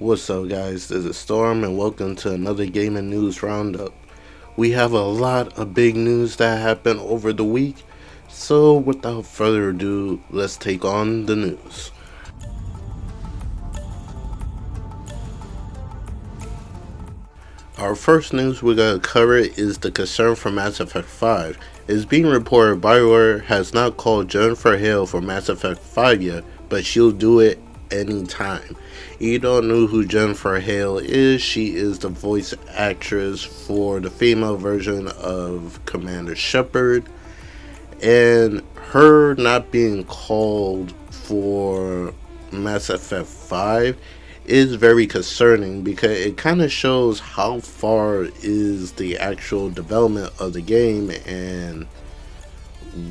What's up, guys? This is Storm, and welcome to another gaming news roundup. We have a lot of big news that happened over the week, so without further ado, let's take on the news. Our first news we're going to cover is the concern for Mass Effect 5. It's being reported BioWare has not called Jennifer Hale for Mass Effect 5 yet, but she'll do it anytime. You don't know who Jennifer Hale is. She is the voice actress for the female version of Commander Shepard, and her not being called for Mass Effect 5 is very concerning because it kind of shows how far is the actual development of the game and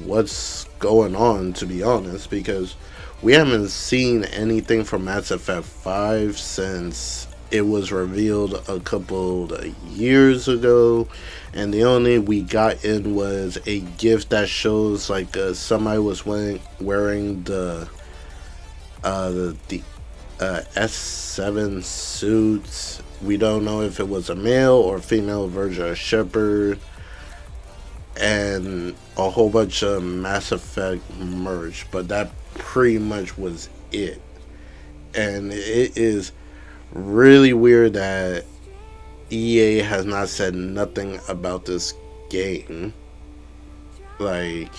what's going on, to be honest, because we haven't seen anything from Mass Effect 5 since it was revealed a couple of years ago, and the only we got in was a gift that shows like somebody was wearing the S7 suits. We don't know if it was a male or female version of Shepard, and a whole bunch of Mass Effect merch, but that pretty much was it. And it is really weird that EA has not said nothing about this game. Like,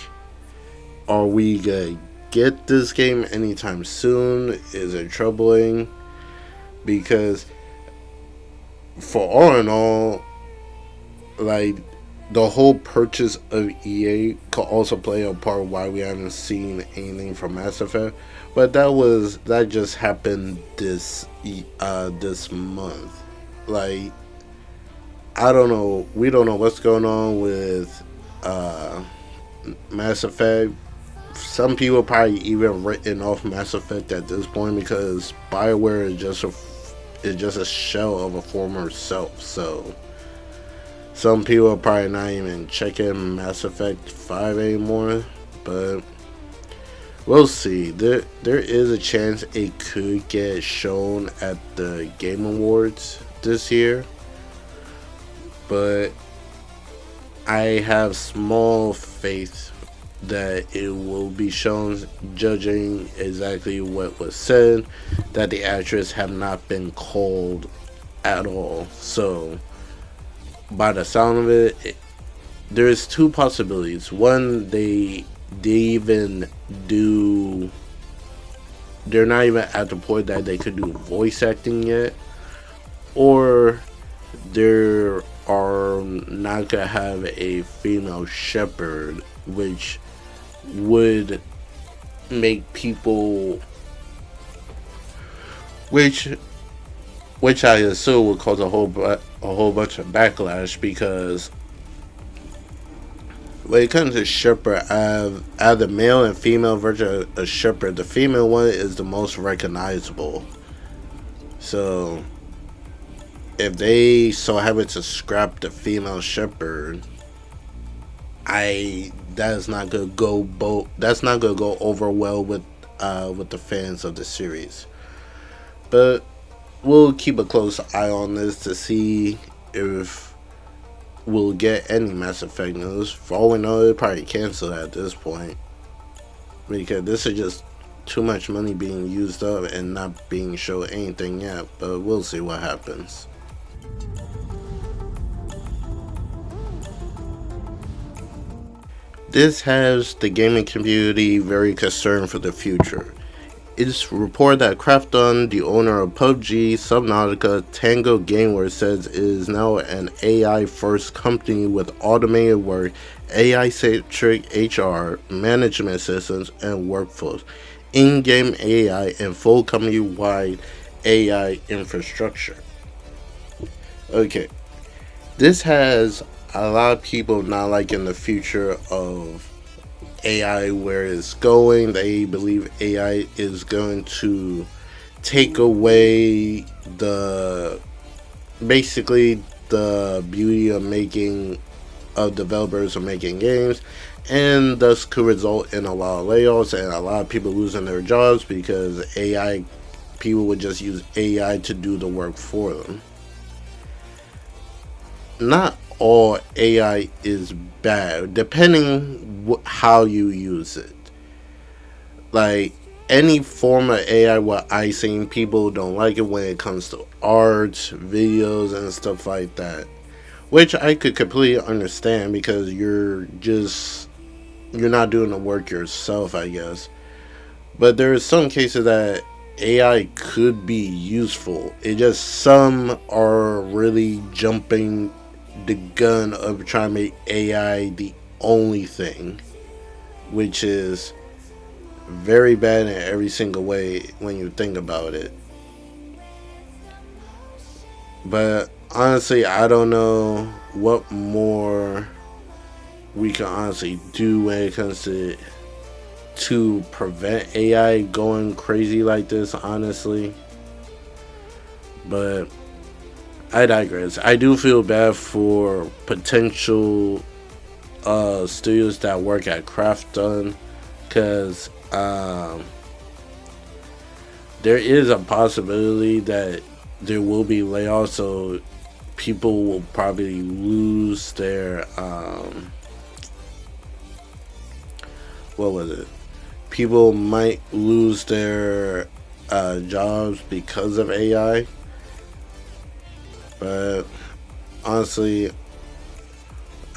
are we gonna get this game anytime soon? Is it troubling? Because for all in all, like, the whole purchase of EA could also play a part why we haven't seen anything from Mass Effect, but that just happened this month. Like, I don't know. We don't know what's going on with Mass Effect. Some people probably even written off Mass Effect at this point because BioWare is just a shell of a former self. So some people are probably not even checking Mass Effect 5 anymore, but we'll see. There is a chance it could get shown at the Game Awards this year, but I have small faith that it will be shown, judging exactly what was said, that the actress have not been called at all. So by the sound of it, there's two possibilities. One, they're not even at the point that they could do voice acting yet, or they are not gonna have a female Shepard, which would make people, which I assume would cause a whole bunch of backlash, because when it comes to Shepard, I have the male and female version of Shepard. The female one is the most recognizable. So if they so happen to scrap the female Shepard, that's not gonna go over well with the fans of the series. But we'll keep a close eye on this to see if we'll get any Mass Effect news. For all we know, they'll probably cancel at this point, because this is just too much money being used up and not being shown anything yet. But we'll see what happens. This has the gaming community very concerned for the future. It's reported that Krafton, the owner of PUBG, Subnautica, Tango Gameworks, says it is now an AI-first company with automated work, AI-centric HR, management systems, and workflows, in-game AI, and full company-wide AI infrastructure. Okay, this has a lot of people not liking the future of AI, where it's going. They believe AI is going to take away basically the beauty of developers of making games, and thus could result in a lot of layoffs and a lot of people losing their jobs, because AI people would just use AI to do the work for them. Not all AI is bad, depending how you use it. Like any form of AI, what I seen, people don't like it when it comes to art, videos, and stuff like that. Which I could completely understand because you're not doing the work yourself, I guess. But there are some cases that AI could be useful. It just some are really jumping the gun of trying to make AI the only thing, which is very bad in every single way when you think about it. But honestly, I don't know what more we can honestly do when it comes to prevent AI going crazy like this, honestly. But I digress. I do feel bad for potential studios that work at Craft Done because there is a possibility that there will be layoffs, so people will probably lose their what was it? People might lose their jobs because of AI. But honestly,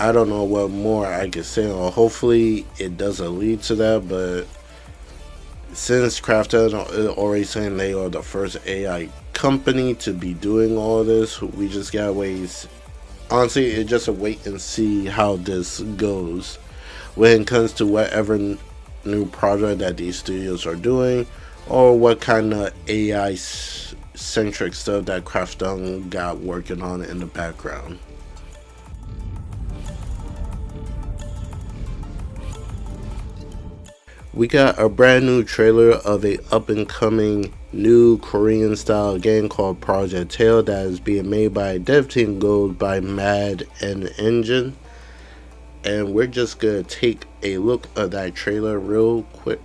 I don't know what more I can say. Or hopefully, it doesn't lead to that. But since Crafted is already saying they are the first AI company to be doing all this, we just gotta wait. Honestly, it's just a wait and see how this goes when it comes to whatever new project that these studios are doing, or what kind of AI centric stuff that Crafton got working on in the background. We got a brand new trailer of a up and coming new Korean style game called Project Tail that is being made by dev team goes by Mad and Engine. And we're just gonna take a look at that trailer real quick.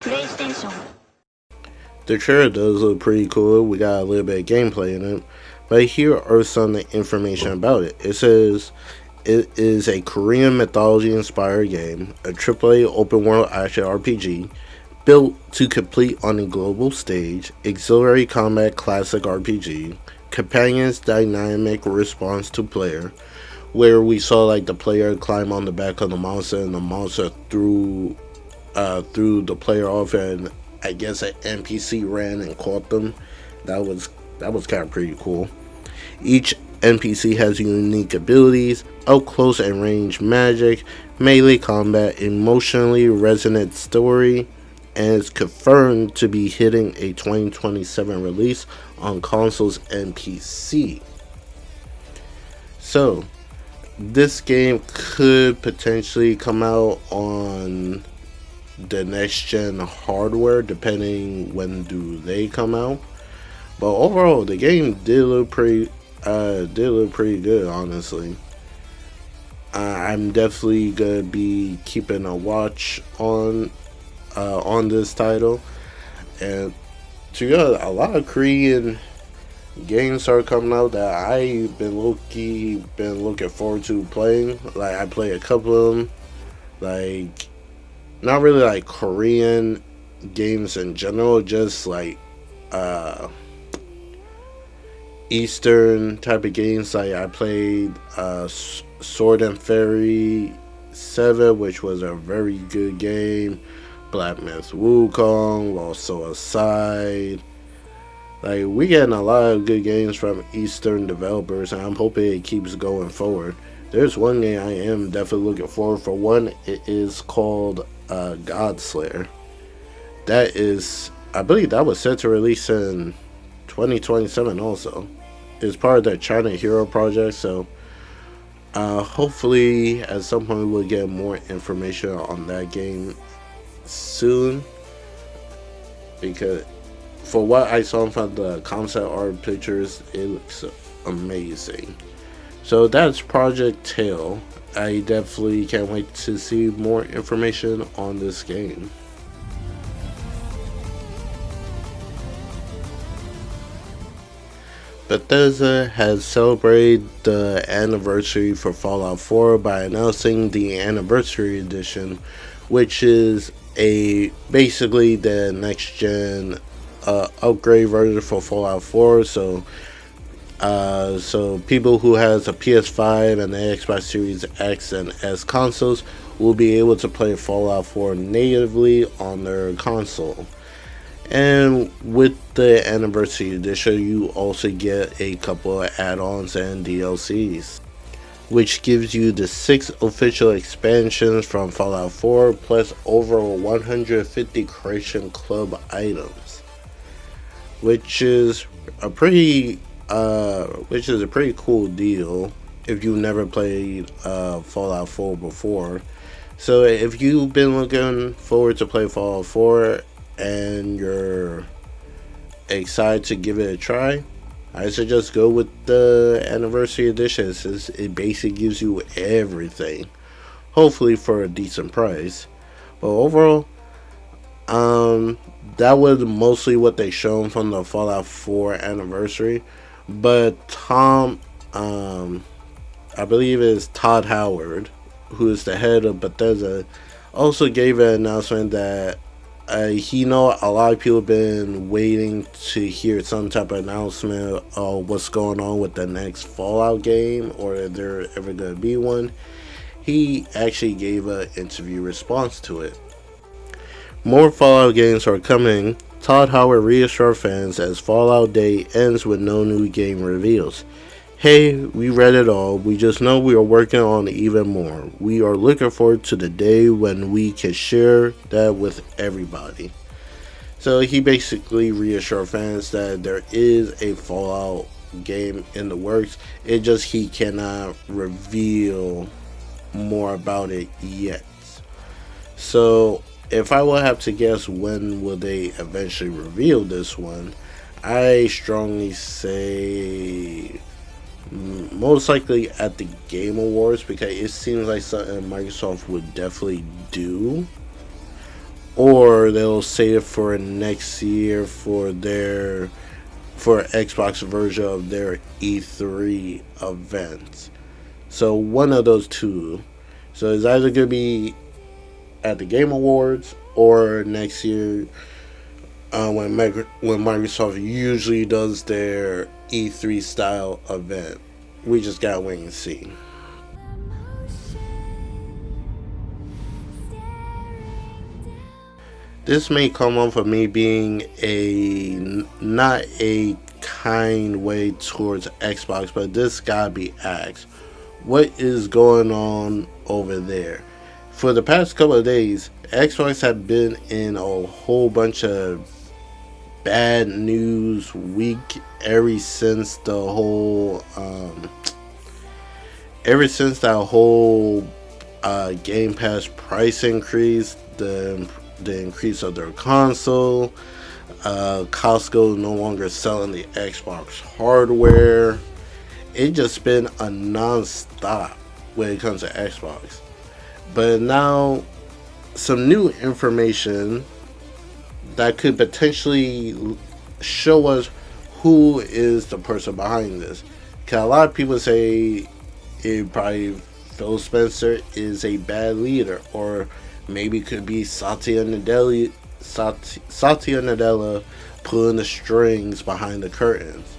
PlayStation. The trailer does look pretty cool. We got a little bit of gameplay in it. But here are some of the information about it. It says it is a Korean mythology inspired game, a AAA open world action RPG built to compete on a global stage, auxiliary combat classic RPG, companions dynamic response to player, where we saw like the player climb on the back of the monster and the monster threw the player off and I guess an NPC ran and caught them. That was that was kind of pretty cool. Each NPC has unique abilities, up close and range magic, melee combat, emotionally resonant story, and is confirmed to be hitting a 2027 release on consoles and PC. So, this game could potentially come out on the next gen hardware depending when do they come out. But overall, the game did look pretty good, honestly. I'm definitely gonna be keeping a watch on this title, and to be honest, a lot of Korean games are coming out that I've been looking forward to playing. Like I play a couple of them, like not really like Korean games in general, just like uh Eastern type of games. Like I played Sword and Fairy 7, which was a very good game. Black Myth Wukong, also Aside. Like we getting a lot of good games from Eastern developers, and I'm hoping it keeps going forward. There's one game I am definitely looking forward for. One, it is called Godslayer. That is, I believe that was set to release in 2027 also. It's part of the China Hero project, so hopefully at some point we'll get more information on that game soon, because for what I saw from the concept art pictures, it looks amazing. So that's Project Tail. I definitely can't wait to see more information on this game. Bethesda has celebrated the anniversary for Fallout 4 by announcing the Anniversary Edition, which is a basically the next gen upgrade version for Fallout 4. So people who has a PS5 and the Xbox Series X and S consoles will be able to play Fallout 4 natively on their console. And with the Anniversary Edition, you also get a couple of add-ons and DLCs, which gives you the 6 official expansions from Fallout 4 plus over 150 Creation Club items, which is a pretty cool deal if you've never played Fallout 4 before. So if you've been looking forward to play Fallout 4 and you're excited to give it a try, I suggest go with the Anniversary Edition, since it basically gives you everything, hopefully for a decent price. But overall, that was mostly what they shown from the Fallout 4 Anniversary. But I believe it's Todd Howard, who is the head of Bethesda, also gave an announcement that he know a lot of people have been waiting to hear some type of announcement of what's going on with the next Fallout game, or if there ever going to be one. He actually gave an interview response to it. More Fallout games are coming. Todd Howard reassured fans as Fallout Day ends with no new game reveals. Hey, we read it all. We just know we are working on even more. We are looking forward to the day when we can share that with everybody. So he basically reassured fans that there is a Fallout game in the works. It just he cannot reveal more about it yet. So if I will have to guess when will they eventually reveal this one, I strongly say most likely at the Game Awards, because it seems like something Microsoft would definitely do. Or they'll save it for next year for Xbox version of their E3 event. So one of those two. So it's either gonna be at the Game Awards or next year, when Microsoft usually does their E3 style event. We just gotta wait and see. This may come off of me being not a kind way towards Xbox, but this gotta be asked. What is going on over there? For the past couple of days, Xbox have been in a whole bunch of bad news week ever since that whole Game Pass price increase, the increase of their console, Costco no longer selling the Xbox hardware. It just been a non-stop when it comes to Xbox. But now some new information that could potentially show us who is the person behind this. Cause a lot of people say it probably Phil Spencer is a bad leader, or maybe it could be Satya Nadella pulling the strings behind the curtains.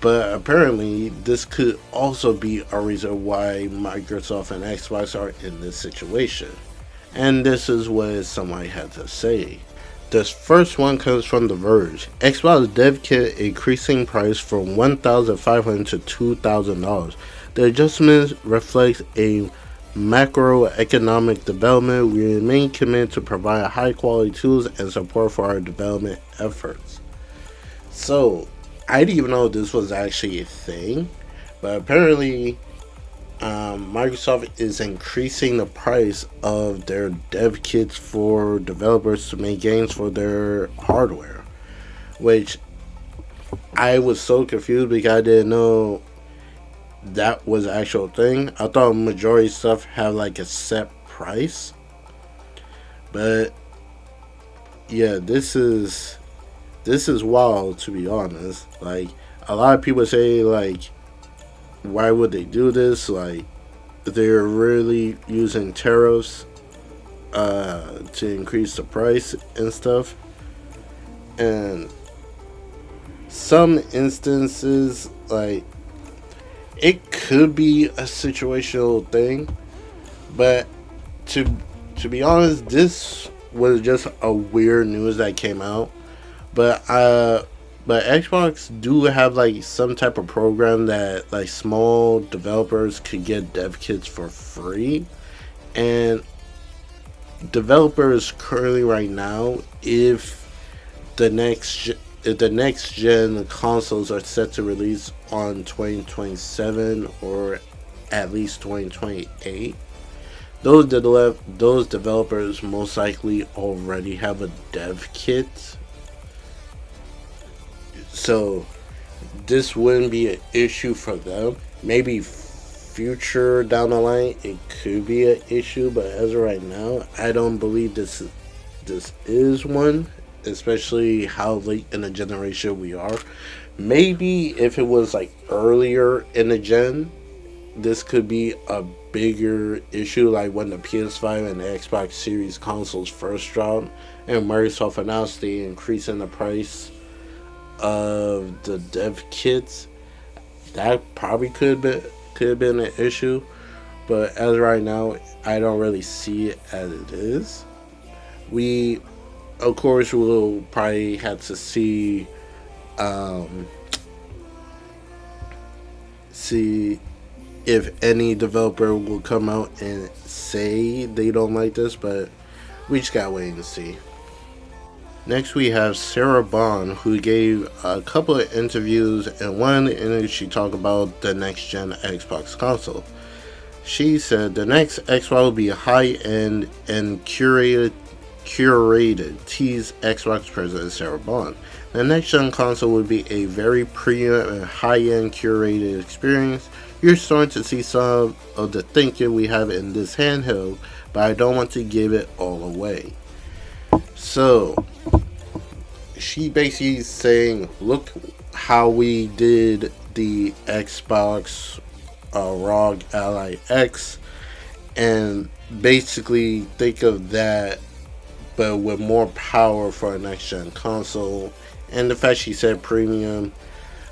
But apparently, this could also be a reason why Microsoft and Xbox are in this situation. And this is what somebody had to say. This first one comes from The Verge. Xbox dev kit increasing price from $1,500 to $2,000. The adjustment reflects a macroeconomic development. We remain committed to provide high quality tools and support for our development efforts. So, I didn't even know this was actually a thing, but apparently Microsoft is increasing the price of their dev kits for developers to make games for their hardware, which I was so confused because I didn't know that was an actual thing. I thought majority stuff had like a set price, but yeah, this is wild, to be honest. Like, a lot of people say, like, why would they do this? Like, they're really using tariffs to increase the price and stuff. And some instances, like, it could be a situational thing, but to be honest, this was just a weird news that came out. But Xbox do have like some type of program that like small developers could get dev kits for free, and developers currently right now, if the next gen consoles are set to release on 2027 or at least 2028, those developers most likely already have a dev kit. So this wouldn't be an issue for them. Maybe future down the line it could be an issue, but as of right now, I don't believe this is one, especially how late in the generation we are. Maybe if it was like earlier in the gen, this could be a bigger issue, like when the PS5 and the Xbox Series consoles first dropped, and Microsoft announced the increase in the price of the dev kits. That probably could have been an issue, but as right now, I don't really see it as it is. We, of course, will probably have to um, see if any developer will come out and say they don't like this, but we just gotta wait and see. Next, we have Sarah Bond, who gave a couple of interviews, and one in which she talked about the next gen Xbox console. She said the next Xbox will be high end and curated. Teased Xbox president Sarah Bond. The next gen console would be a very premium and high end curated experience. You're starting to see some of the thinking we have in this handheld, but I don't want to give it all away. So, she basically saying, look how we did the Xbox ROG Ally X, and basically think of that, but with more power for a next gen console. And the fact she said premium,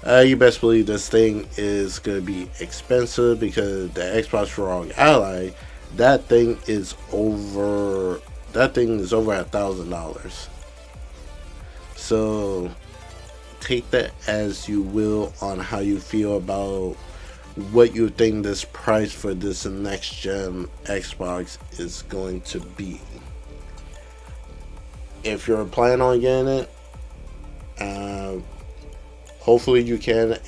you best believe this thing is going to be expensive, because the Xbox ROG Ally, that thing is over That thing is over $1,000. So take that as you will on how you feel about what you think this price for this next gen Xbox is going to be. If you're planning on getting it, uh, hopefully you can.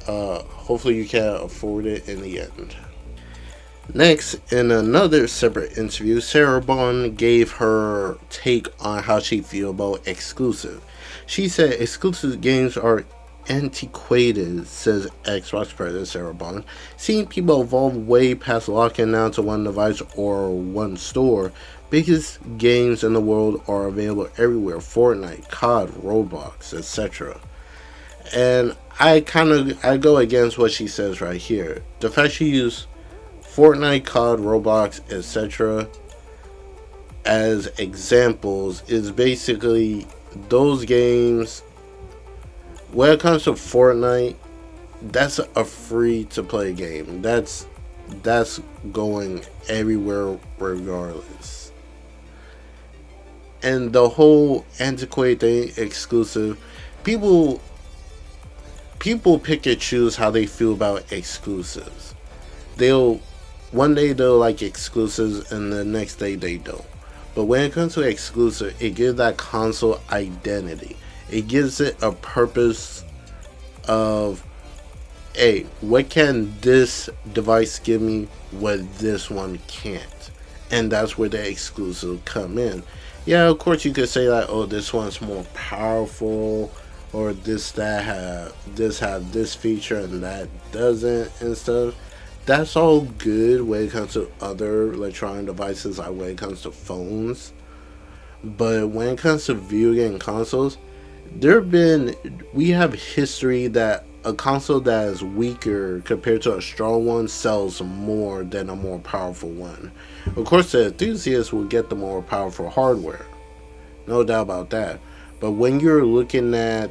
Hopefully you can afford it in the end. Next, in another separate interview, Sarah Bond gave her take on how she feels about exclusive. She said exclusive games are antiquated, says Xbox President Sarah Bond. Seeing people evolve way past locking down to one device or one store, biggest games in the world are available everywhere: Fortnite, COD, Roblox, etc. And I go against what she says right here. The fact she used Fortnite, COD, Roblox, etc. as examples is basically those games. When it comes to Fortnite, that's a free to play game. That's going everywhere regardless. And the whole antiquated thing, exclusive, people pick and choose how they feel about exclusives. They'll One day they'll like exclusives and the next day they don't. But when it comes to exclusive, it gives that console identity. It gives it a purpose of, hey, what can this device give me what this one can't? And that's where the exclusive come in. Yeah, of course you could say like, oh, this one's more powerful, or this have this feature and that doesn't and stuff. That's all good when it comes to other electronic devices, like when it comes to phones. But when it comes to video game consoles, we have history that a console that is weaker compared to a strong one sells more than a more powerful one. Of course, the enthusiasts will get the more powerful hardware, no doubt about that. But when you're looking at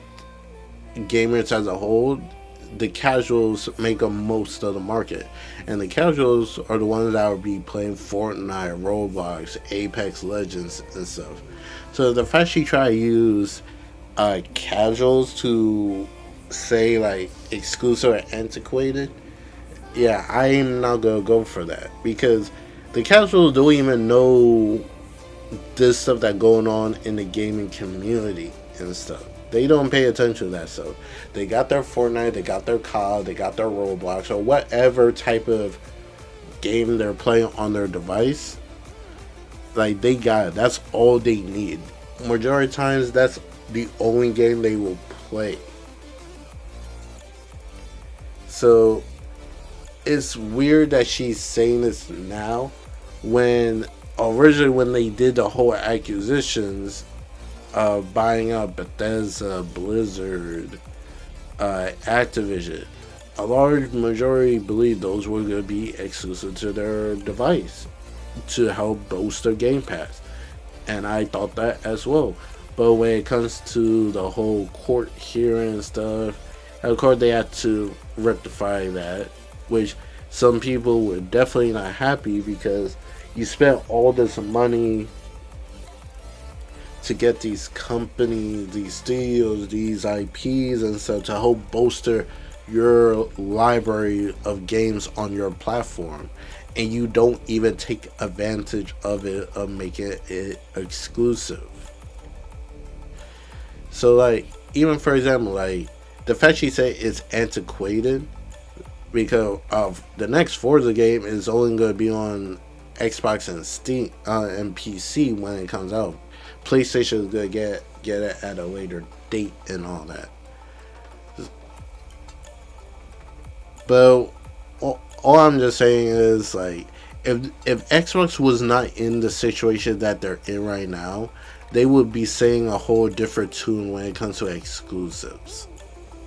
gamers as a whole, the casuals make up most of the market, and the casuals are the ones that would be playing Fortnite, Roblox, Apex Legends, and stuff. So the fact she tried to use casuals to say like exclusive or antiquated, yeah, I'm not gonna go for that, because the casuals don't even know this stuff that going on in the gaming community and stuff. They don't pay attention to that stuff. They got their Fortnite, they got their COD, they got their Roblox, or whatever type of game they're playing on their device. Like, they got it. That's all they need. Majority of times, that's the only game they will play. So, it's weird that she's saying this now, when originally when they did the whole acquisitions, buying up Bethesda, Blizzard, Activision, a large majority believed those were going to be exclusive to their device to help boost their Game Pass. And I thought that as well. But when it comes to the whole court hearing and stuff, of course they had to rectify that, which some people were definitely not happy, because you spent all this money to get these companies, these studios, these IPs and stuff to help bolster your library of games on your platform, and you don't even take advantage of it, of making it exclusive. So like, even for example, like the fact she said it's antiquated because of the next Forza game is only going to be on Xbox and Steam and PC when it comes out. PlayStation is gonna get it at a later date and all that. But all I'm just saying is, like, if Xbox was not in the situation that they're in right now, they would be saying a whole different tune when it comes to exclusives,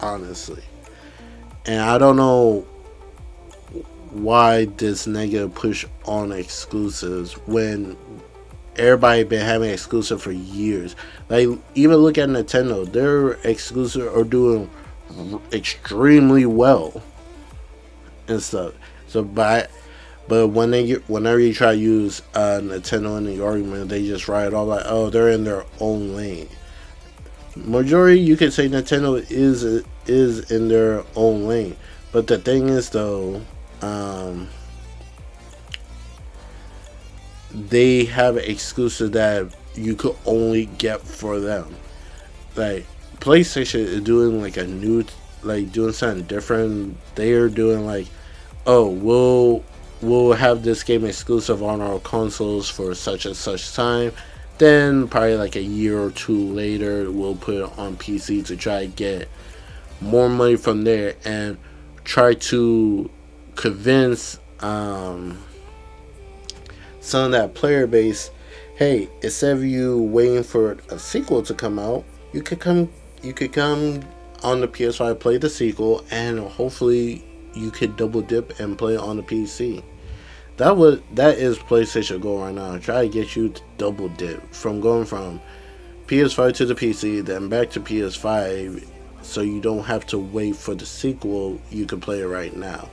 honestly. And I don't know why this negative push on exclusives when everybody been having exclusive for years. Like, even look at Nintendo, their exclusive are doing extremely well and stuff. So But whenever you try to use Nintendo in the argument, they just write it all like, oh, they're in their own lane. Majority, you could say Nintendo is in their own lane, but the thing is though, they have exclusive that you could only get for them. Like PlayStation is doing like a new, like doing something different. They are doing like, oh, we'll have this game exclusive on our consoles for such and such time. Then probably like a year or two later, we'll put it on PC to try to get more money from there and try to convince some of that player base, hey, instead of you waiting for a sequel to come out, you could come on the PS5, play the sequel, and hopefully you could double dip and play it on the PC. That is PlayStation goal right now. Try to get you to double dip from going from PS5 to the PC, then back to PS5, so you don't have to wait for the sequel. You can play it right now.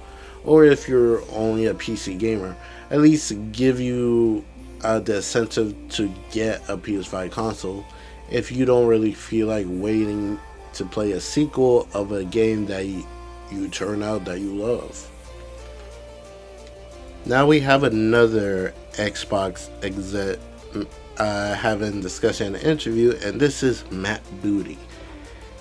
Or if you're only a PC gamer, at least give you the incentive to get a PS5 console if you don't really feel like waiting to play a sequel of a game that you turn out that you love. Now we have another Xbox exec having discussion and interview, and this is Matt Booty.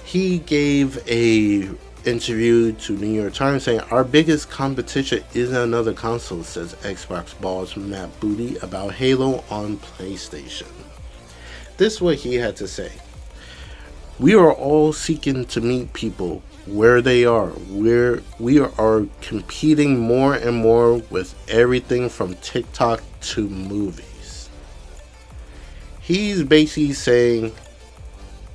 He gave a interview to New York Times saying, our biggest competition isn't another console, says Xbox boss Matt Booty about Halo on PlayStation. This is what he had to say. We are all seeking to meet people where they are. We are competing more and more with everything from TikTok to movies. He's basically saying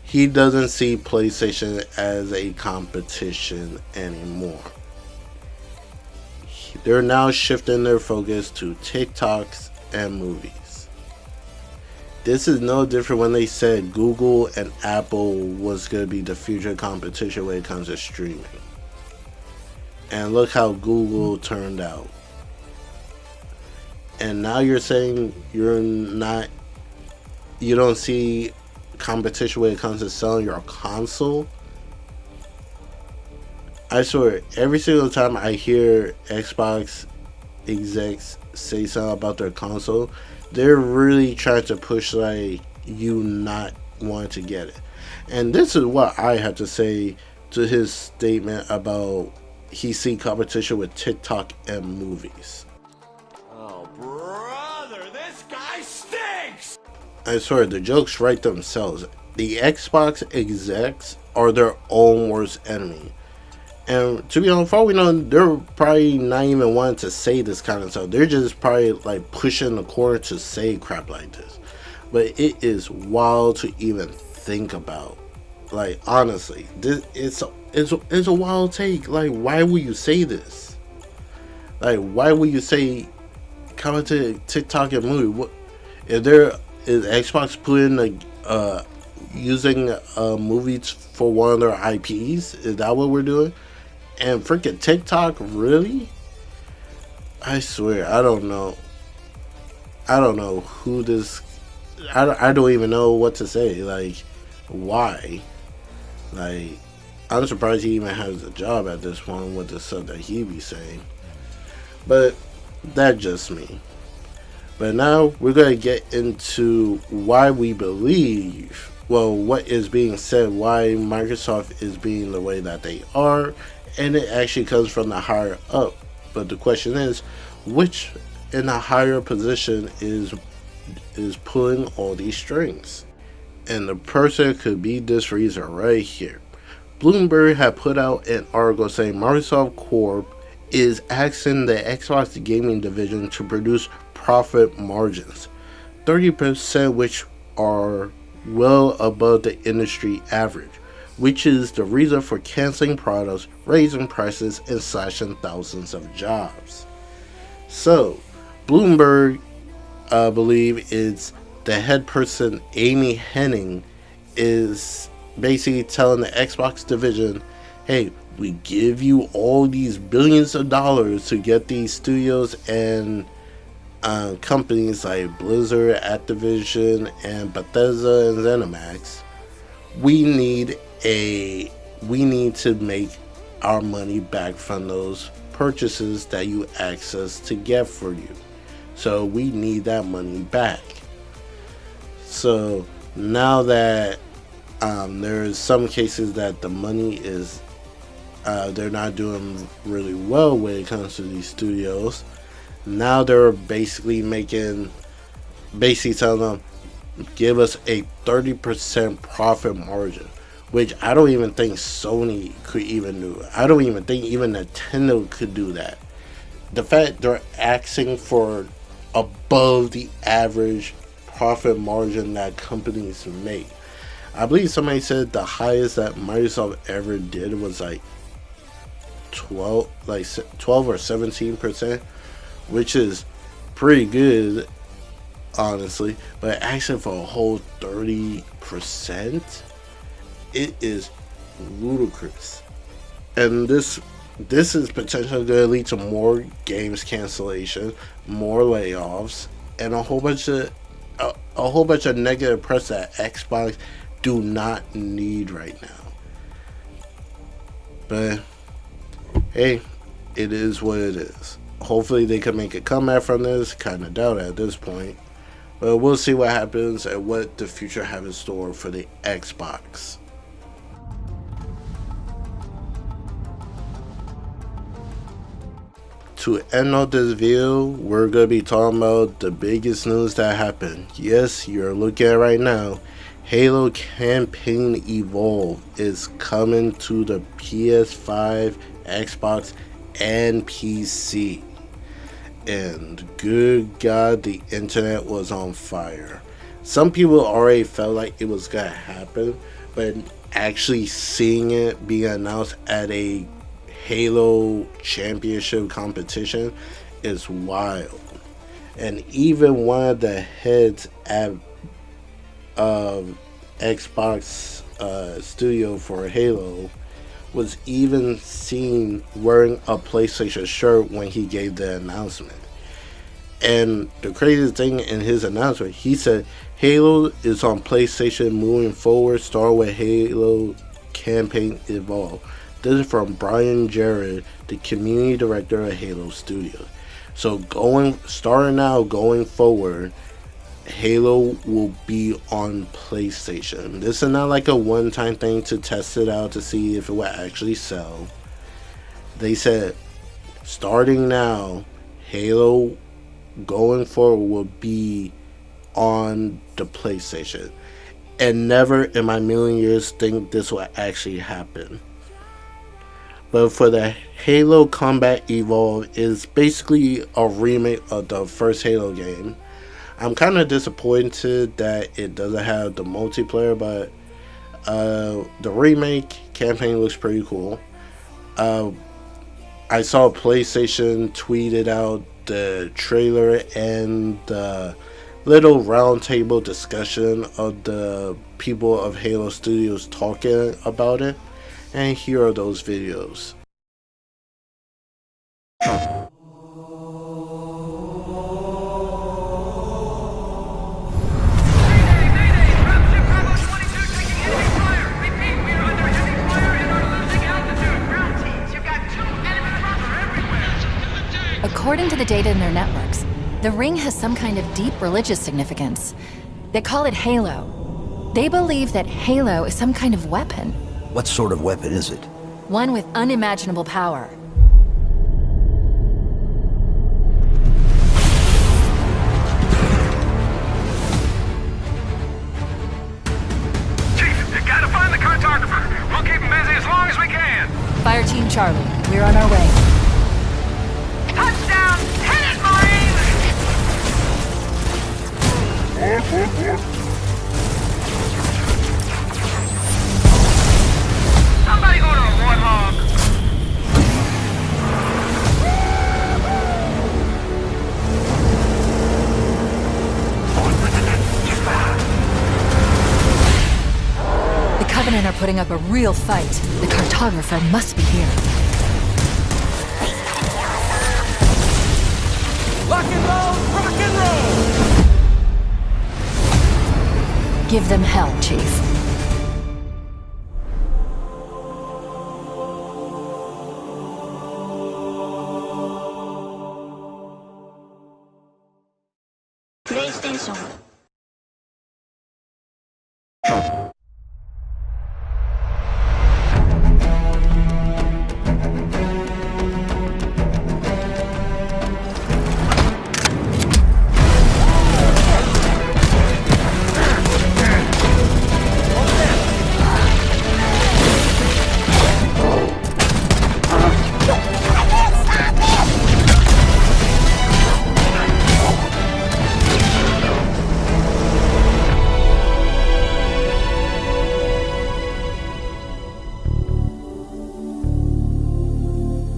he doesn't see PlayStation as a competition anymore. They're now shifting their focus to TikToks and movies. This is no different when they said Google and Apple was going to be the future competition when it comes to streaming. And look how Google turned out. And now you're saying you don't see competition when it comes to selling your console. I swear, every single time I hear Xbox execs say something about their console, they're really trying to push like you not want to get it. And this is what I have to say to his statement about he see competition with TikTok and movies. Oh, brother, this guy stinks! I swear, the jokes write themselves. The Xbox execs are their own worst enemy. And to be honest, for all we know, they're probably not even wanting to say this kind of stuff. They're just probably like pushing the corner to say crap like this. But it is wild to even think about. Like, honestly, it's a wild take. Like, why would you say this? Like, why would you say comment to TikTok and movie? What if there is Xbox putting using movies for one of their IPs? Is that what we're doing? And freaking TikTok, really? I swear, I don't know who this. I don't even know what to say. Like, why? Like, I'm surprised he even has a job at this point with the stuff that he be saying. But that's just me. But now we're gonna get into why we believe. Well, what is being said? Why Microsoft is being the way that they are. And it actually comes from the higher up. But the question is, which in a higher position is pulling all these strings? And the person could be this reason right here. Bloomberg had put out an article saying Microsoft Corp is asking the Xbox gaming division to produce profit margins, 30%, which are well above the industry average, which is the reason for canceling products, raising prices, and slashing thousands of jobs. So, Bloomberg, I believe it's the head person, Amy Henning, is basically telling the Xbox division, hey, We give you all these billions of dollars to get these studios and companies like Blizzard, Activision, and Bethesda and ZeniMax. We need to make our money back from those purchases that you asked us to get for you. So we need that money back. So now that there's some cases that the money is they're not doing really well when it comes to these studios. Now they're basically telling them, give us a 30% profit margin, which I don't even think Sony could even do. I don't even think even Nintendo could do that. The fact they're asking for above the average profit margin that companies make. I believe somebody said the highest that Microsoft ever did was like 12 or 17%, which is pretty good, honestly. But asking for a whole 30%, it is ludicrous. And this is potentially going to lead to more games cancellation, more layoffs, and a whole bunch of negative press that Xbox do not need right now. But hey, it is what it is. Hopefully they can make a comeback from this. Kind of doubt it at this point. But we'll see what happens and what the future have in store for the Xbox. To end off this video, we're going to be talking about the biggest news that happened. Yes, you're looking at it right now. Halo Campaign Evolve is coming to the PS5, Xbox, and PC. And good God, the internet was on fire. Some people already felt like it was going to happen, but actually seeing it being announced at a Halo Championship competition is wild. And even one of the heads at Xbox studio for Halo was even seen wearing a PlayStation shirt when he gave the announcement. And the craziest thing in his announcement, he said Halo is on PlayStation moving forward, starting with Halo Campaign Evolve. This is from Brian Jarrett, the community director of Halo Studios. So starting now, going forward, Halo will be on PlayStation. This is not like a one-time thing to test it out to see if it will actually sell. They said, starting now, Halo going forward will be on the PlayStation. And never in my million years think this will actually happen. But for the Halo Combat Evolve is basically a remake of the first Halo game. I'm kind of disappointed that it doesn't have the multiplayer, but the remake campaign looks pretty cool. I saw PlayStation tweeted out the trailer and the little roundtable discussion of the people of Halo Studios talking about it. And here are those videos. According to the data in their networks, the ring has some kind of deep religious significance. They call it Halo. They believe that Halo is some kind of weapon. What sort of weapon is it? One with unimaginable power. Chief, you gotta find the cartographer. We'll keep him busy as long as we can. Fire Team Charlie, we're on our way. Touchdown! Hit it, Marines! Somebody go to a warthog! The Covenant are putting up a real fight. The cartographer must be here. Lock and roll, rock and roll! Give them hell, Chief. PlayStation.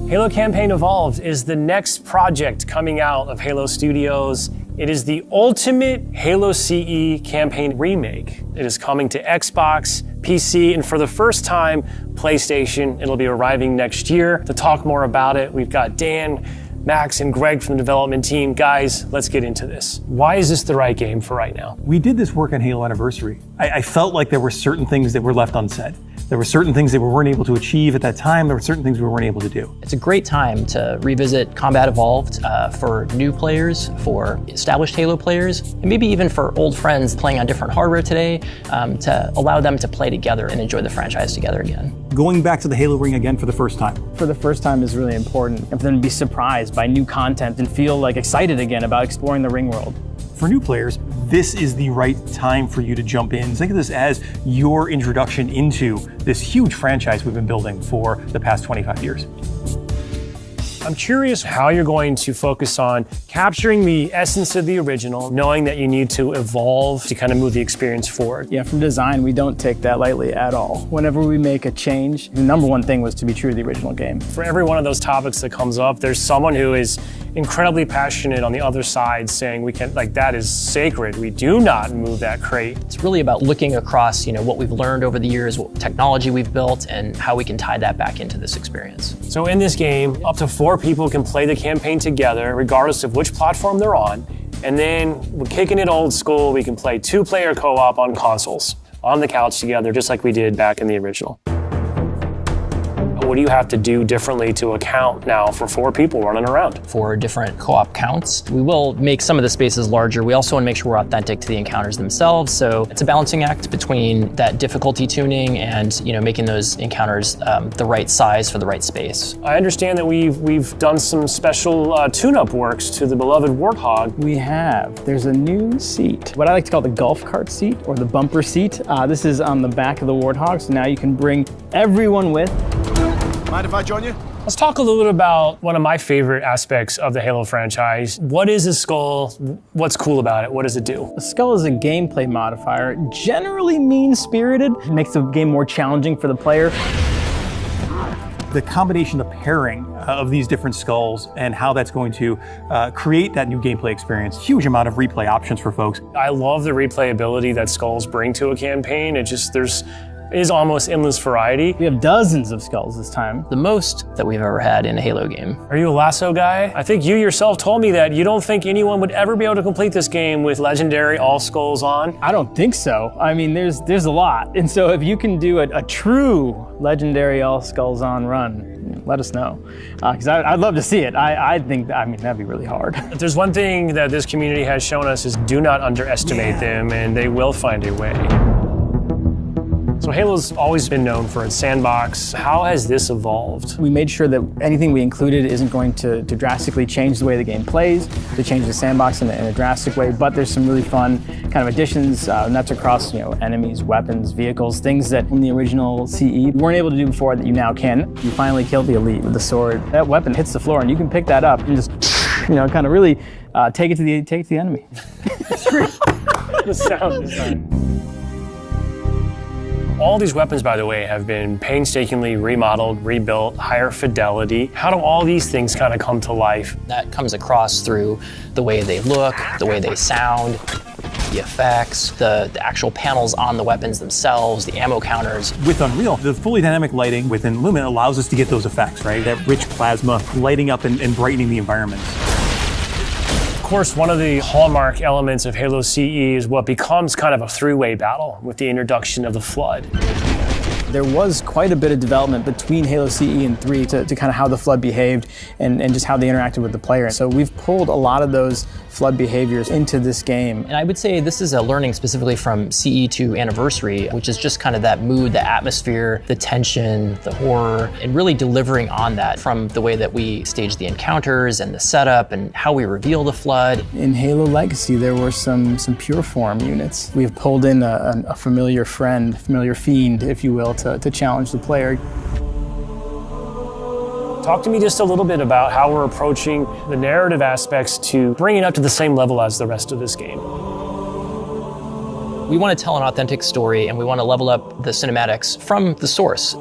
Halo Campaign Evolved is the next project coming out of Halo Studios. It is the ultimate Halo CE campaign remake. It is coming to Xbox, PC, and for the first time, PlayStation. It'll be arriving next year. To talk more about it, we've got Dan, Max, and Greg from the development team. Guys, let's get into this. Why is this the right game for right now? We did this work on Halo Anniversary. I felt like there were certain things that were left unsaid. There were certain things that we weren't able to achieve at that time. There were certain things we weren't able to do. It's a great time to revisit Combat Evolved for new players, for established Halo players, and maybe even for old friends playing on different hardware today, to allow them to play together and enjoy the franchise together again. Going back to the Halo ring again for the first time. For the first time is really important, and for them to be surprised by new content and feel like excited again about exploring the ring world. For new players, this is the right time for you to jump in. Think of this as your introduction into this huge franchise we've been building for the past 25 years. I'm curious how you're going to focus on capturing the essence of the original, knowing that you need to evolve to kind of move the experience forward. Yeah, from design, we don't take that lightly at all. Whenever we make a change, the number one thing was to be true to the original game. For every one of those topics that comes up, there's someone who is incredibly passionate on the other side saying we can, like, that is sacred. We do not move that crate. It's really about looking across, what we've learned over the years, what technology we've built, and how we can tie that back into this experience. So in this game, up to 4 people can play the campaign together, regardless of which platform they're on. And then we're kicking it old school. We can play 2-player co-op on consoles, on the couch together, just like we did back in the original. What do you have to do differently to account now for 4 people running around? For different co-op counts, we will make some of the spaces larger. We also want to make sure we're authentic to the encounters themselves. So it's a balancing act between that difficulty tuning and making those encounters the right size for the right space. I understand that we've done some special tune-up works to the beloved Warthog. We have. There's a new seat, what I like to call the golf cart seat or the bumper seat. This is on the back of the Warthog, so now you can bring everyone with. Mind if I join you? Let's talk a little bit about one of my favorite aspects of the Halo franchise. What is a skull? What's cool about it? What does it do? A skull is a gameplay modifier, generally mean-spirited. It makes the game more challenging for the player. The combination, the pairing of these different skulls and how that's going to create that new gameplay experience. Huge amount of replay options for folks. I love the replayability that skulls bring to a campaign. It is almost endless variety. We have dozens of skulls this time. The most that we've ever had in a Halo game. Are you a lasso guy? I think you yourself told me that you don't think anyone would ever be able to complete this game with legendary all skulls on. I don't think so. I mean, there's a lot. And so if you can do a true legendary all skulls on run, let us know. Because I'd love to see it. I think, that'd be really hard. If there's one thing that this community has shown us is do not underestimate them, and they will find a way. So Halo's always been known for its sandbox. How has this evolved? We made sure that anything we included isn't going to drastically change the way the game plays, to change the sandbox in a drastic way, but there's some really fun kind of additions, and that's across enemies, weapons, vehicles, things that in the original CE you weren't able to do before that you now can. You finally killed the elite with the sword. That weapon hits the floor and you can pick that up and just, kind of really take it to the enemy. It's great. The sound design. All these weapons, by the way, have been painstakingly remodeled, rebuilt, higher fidelity. How do all these things kind of come to life? That comes across through the way they look, the way they sound. the effects, the actual panels on the weapons themselves, the ammo counters. With Unreal, the fully dynamic lighting within Lumen allows us to get those effects, right? That rich plasma lighting up and brightening the environments. Of course, one of the hallmark elements of Halo CE is what becomes kind of a three-way battle with the introduction of the Flood. There was quite a bit of development between Halo CE and 3 to kind of how the Flood behaved and just how they interacted with the player. So we've pulled a lot of those Flood behaviors into this game. And I would say this is a learning specifically from CE to Anniversary, which is just kind of that mood, the atmosphere, the tension, the horror, and really delivering on that from the way that we stage the encounters and the setup and how we reveal the Flood. In Halo Legacy, there were some pure form units. We have pulled in a familiar friend, familiar fiend, if you will, to challenge the player. Talk to me just a little bit about how we're approaching the narrative aspects to bring it up to the same level as the rest of this game. We want to tell an authentic story and we want to level up the cinematics from the source.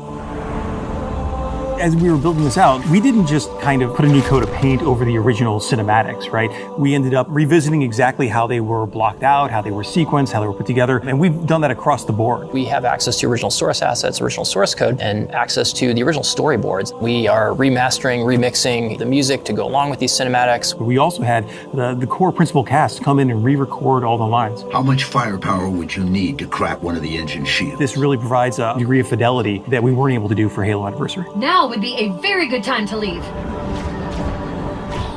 As we were building this out, we didn't just kind of put a new coat of paint over the original cinematics, right? We ended up revisiting exactly how they were blocked out, how they were sequenced, how they were put together, and we've done that across the board. We have access to original source assets, original source code, and access to the original storyboards. We are remastering, remixing the music to go along with these cinematics. We also had the core principal cast come in and re-record all the lines. How much firepower would you need to crack one of the engine shields? This really provides a degree of fidelity that we weren't able to do for Halo Anniversary. Now would be a very good time to leave.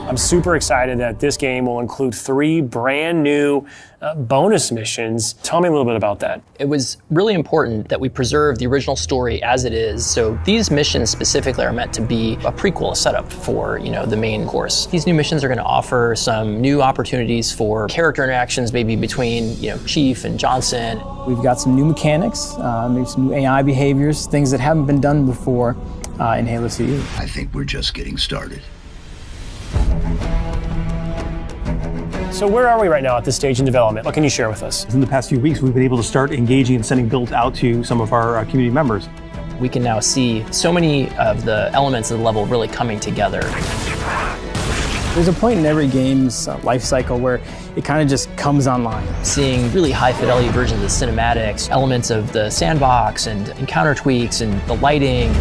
I'm super excited that this game will include 3 brand new bonus missions. Tell me a little bit about that. It was really important that we preserve the original story as it is. So these missions specifically are meant to be a prequel, a setup for, the main course. These new missions are going to offer some new opportunities for character interactions, maybe between, Chief and Johnson. We've got some new mechanics, maybe some new AI behaviors, things that haven't been done before in Halo CE. I think we're just getting started. So where are we right now at this stage in development? What can you share with us? In the past few weeks, we've been able to start engaging and sending builds out to some of our community members. We can now see so many of the elements of the level really coming together. There's a point in every game's life cycle where it kind of just comes online. Seeing really high fidelity versions of cinematics, elements of the sandbox and encounter tweaks and the lighting.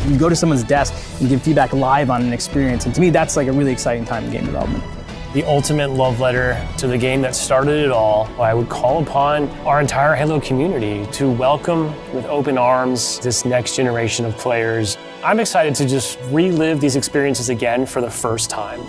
You go to someone's desk and give feedback live on an experience, and to me that's like a really exciting time in game development. The ultimate love letter to the game that started it all. I would call upon our entire Halo community to welcome with open arms this next generation of players. I'm excited to just relive these experiences again for the first time.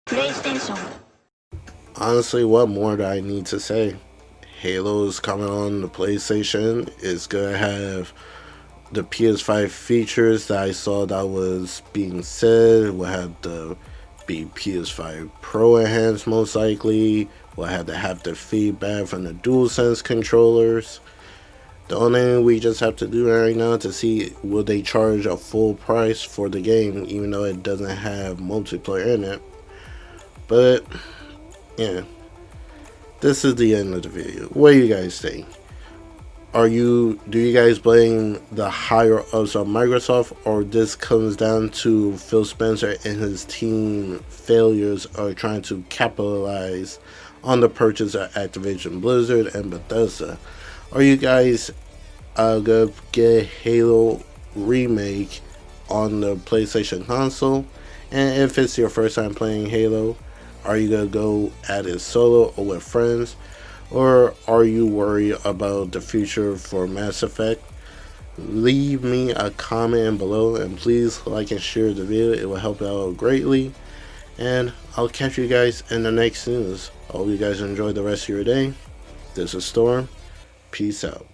PlayStation. Honestly, what more do I need to say? Halo is coming on the PlayStation. It's gonna have the PS5 features that I saw that was being said. We'll have the PS5 Pro enhanced most likely. We'll have to have the feedback from the DualSense controllers. The only thing we just have to do right now to see will they charge a full price for the game even though it doesn't have multiplayer in it. But yeah, this is the end of the video. What do you guys think? Do you guys blame the higher ups of Microsoft, or this comes down to Phil Spencer and his team failures or trying to capitalize on the purchase of Activision Blizzard and Bethesda? Are you guys gonna get Halo remake on the PlayStation console? And if it's your first time playing Halo, are you gonna go at it solo or with friends? Or are you worried about the future for Mass Effect? Leave me a comment below, and please like and share the video. It will help out greatly. And I'll catch you guys in the next news. I hope you guys enjoy the rest of your day. This is Storm. Peace out.